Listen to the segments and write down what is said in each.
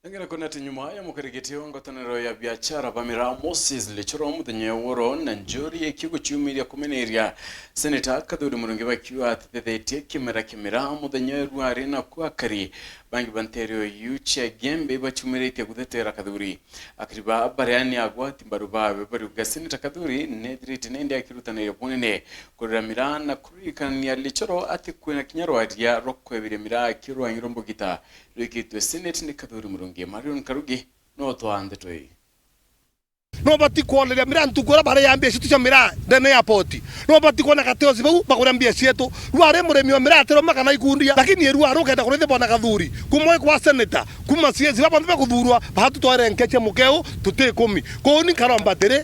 Ngera kunati nyuma ya mukarigitio ngotanero ya biashara bamira Moses Lichoro muthenya woro na njori ekigo cyumiria kumeneria Senator Kadhuri Murungi bakiwa atethetie kimera muthenya rwari na kwakari bangi banterio yuche gembe bachumirite guthetera Kadhuri akriba bariani agwati barubabe baruga Senator Kadhuri nedriti nende akirutanira bunene kuramira na kurikania Lichoro ati kwena kinyarwadia rokwebire mira kirwa ngirombogita rikitwe Senate ni Kadhuri Murungi Marion Karugi no twande toi no bati kuoneria mira ntukura bare yambia citu cia mira ndene ya poti no bati kuona kateo zibu bagura mbia cietu rware muremi wa mira atero makana ikundia lakini rwa rukenda kurithe bona Kadhuri kumwe kwa Senator kuma ciezi baba kuthurwa bahatu tware nkeche mukeo tuti 10 koni karomba tere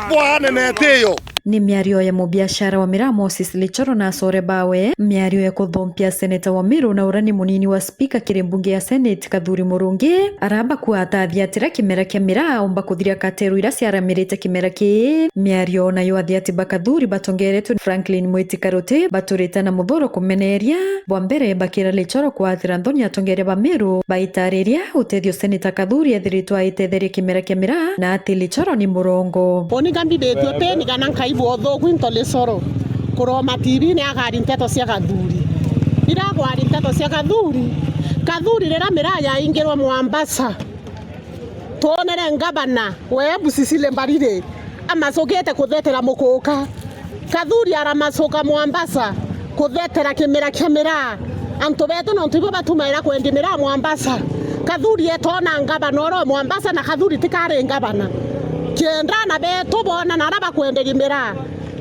bwana neteyo ni miario ya mubiashara wa Mira Moses Lichoro na Sore Bawe miario ya kuthompia Senator wa Miru na urani munini wa speaker kirebunge ya Senate Kadhuri Murungi aramba kuatathia atira kimera kia Mira omba kuthiria kateru ira ciaramirite kimera ki miario na yo athia tiba Kadhuri batongeretwe Franklin Mwitikarote baturite na muthoro kumeneria bwa mbere bakira Lichoro kwathira ndonya atongere ba Miru baitariria utethio Senator Kadhuri athiritwa itetheria kimera kia Mira na ati Lichoro ni murongo oni kandidate yote ni kana ibotho kwinto Lichoro kuroma TV ni agari nteto cia Kadhuri iragwari nteto cia Kadhuri rera miraya ingirwa Mombasa tonere ngabana webu sisile mbarire amasogete kuthetera mukuka Kadhuri aramasoka Mombasa kuthetera kimera kia Mira antu betu no ntibo batumaira kwendi Mira Mombasa Kadhuri etona ngabana oro Mombasa na Kadhuri tikare ngabana kiendana betu bona naraba kwenderia Mira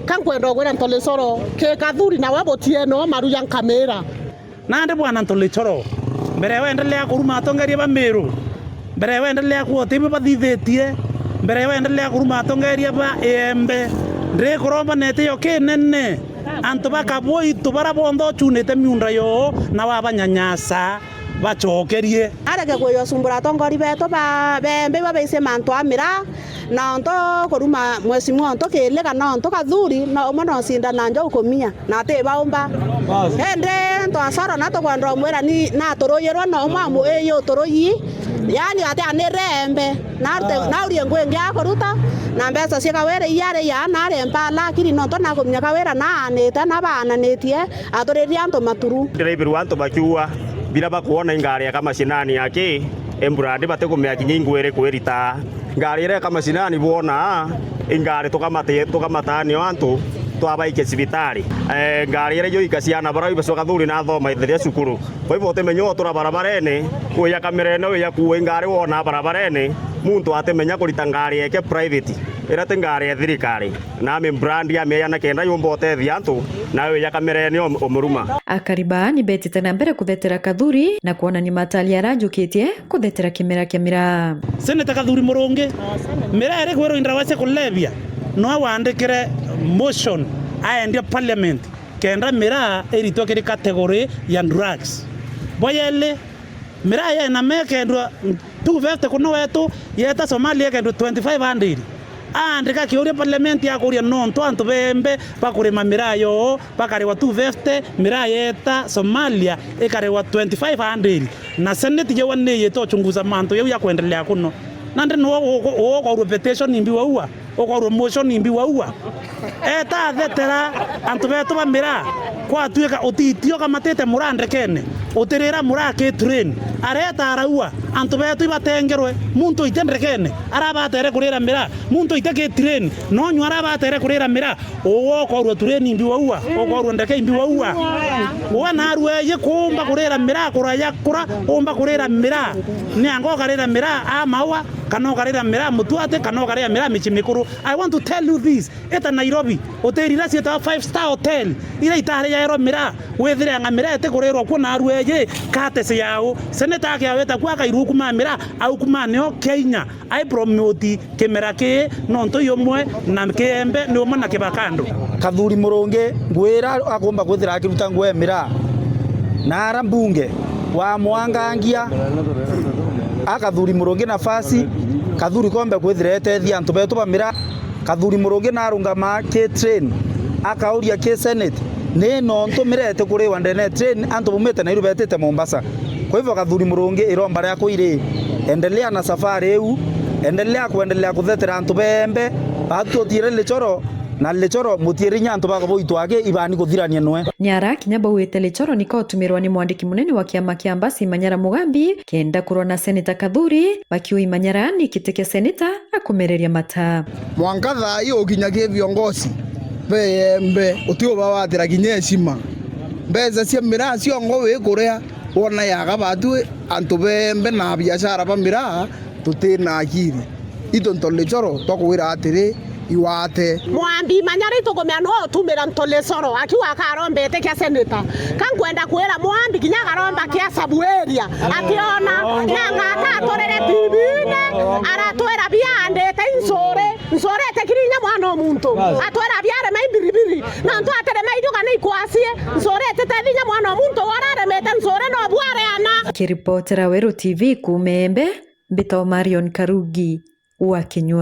kankwenda gwera nto Lichoro ke Kadhuri na wabotie no maruya nkamera nande bwana nto Lichoro mbere wendelea kuruma atongeria ba Miru mbere wendelea kuotibe bathithetie mbere wendelea kuruma atongeria ba Embe ndre kuromba nete yo kinene antu bakaboi tubara bondo chunete miunda yo na wabanyanyasa bachokerie areke kuyosumbura atongori beto ba Embe babeise mantu a Mira na onto kuruma mwezi mwanto kele kana onto Kadhuri na omono sinda na njo ukomia na te baomba ende ndo asara na to kwandro mwera ni na toroyero na omamu eyo toroyi yani ate anerembe na uri ngwenge akoruta na mbesa cia were yare ya na remba lakini no to na komnya kawera na aneta na bana netie atoreria anto maturu driver wanto bakiwa bila bakuona ingari kama sinani yake embrade bate kumya kinyingwere kwerita ngari ire kama sinani buona ingari tukamatani wantu twabaike cibitari ngari ire yo ikasiana bara ibeso Kadhuri na thoma itheria cukuru kwa hivyo temenyo tura barabarene kuya kamera eno ya kuwe ngari wona barabarene muntu atemenya kurita ngari yake private ira te ngari ya thirikari na me brand ya meya na kenda yombote thiantu nawe ya kamera eno omuruma akariba ni betite na mbere kuthetera Kadhuri na kuona ni matali arajukitie kuthetera kimera kia Mira Senator Kadhuri Murungi Mira ere kwero indra wase kulevya no wandikire motion aende parliament kenda Mira eritokere category ya drugs boyele Mira ya na mekendwa 250 kuno wetu yeta Somalia kendwa 2500 andika kiuria parliament ya kuria nonto antu bembe bakurema Mira yo bakarewa 250 Mira yeta Somalia ekarewa 2500 na senate je wanne yeto chunguza manto yo ya kuendelea kuno nande no kwa repetition imbi waua kwa motion imbi waua eta thetera antu betu ba Mira kwa tuika otitio kama tete murande kene oterera murake train areta araua antu betu batengerwe muntu itendre kene araba tere kurera Mira muntu iteke train no nyu araba tere kurera Mira kwa train imbi waua kwa ndeke imbi waua wana arwe ye kumba kurera Mira kuraya kura omba kurera Mira ni ango karera Mira amawa kano karera Mira mutuate kano karera Mira michimikuru. I want to tell you this eta Nairobi hoteli rasi eta 5-star hotel ira itare ya ero Mira wethire nga Mira ete kurero kuna arweje katese yao Senator yake aweta kwa kairu kuma Mira au kuma neo Kenya I promote Kimera ke nonto yomwe na Embe ni omona kibakando Kadhuri Murungi ngwira akomba kuthira akiruta ngwe Mira na arambunge wa mwangangia Kadhuri Murungi nafasi Kadhuri kombe kwithira etethia antu betu ba Mira Kadhuri Murungi na arungama ke train akauria ke Senate ne nonto Mira ete kuri wandene train antu bumete Nairobi etete Mombasa Kwa hivyo Kathuri Murungi iromba riako iri endelea na safari eu, endelea kuthetera antu bembe batutire Lichoro na Lichoro mutierinya antu bako boitwage ibani kuthirania nwe. Nyara kinya bauite Lichoro nikotumirwa ni mwandiki munene wa kiama kia Ambassi Manyara Mugambi kenda kurona Seneta Kathuri bakiui Manyara ni kiteke seneta akumereria mata. Mwangatha iyo ukinyagie viongozi bembe utio bawatira kinya heshima. Mbeza cia miraa cio ngo wikuria wona yaga batu antu bembe na biashara ba miraa tutina akiri. Ito Lichoro tokwira atiri iwate Mwambi Manyara itugumya no tumira Lichoro akiwa karombete kia seneta kangwenda kwira Mwambi kinya karomba kia sabueria ationa nanga katorere tibine aratwera biandete insore tekirinya mwana omuntu atwera biare maibiribiri na nto atere maiduka ni kwasie insore tethinya mwana omuntu wararemete insore no bware ana. Kiripotera Weru TV kumembe Mbito Marion Karugi wa Kinyua.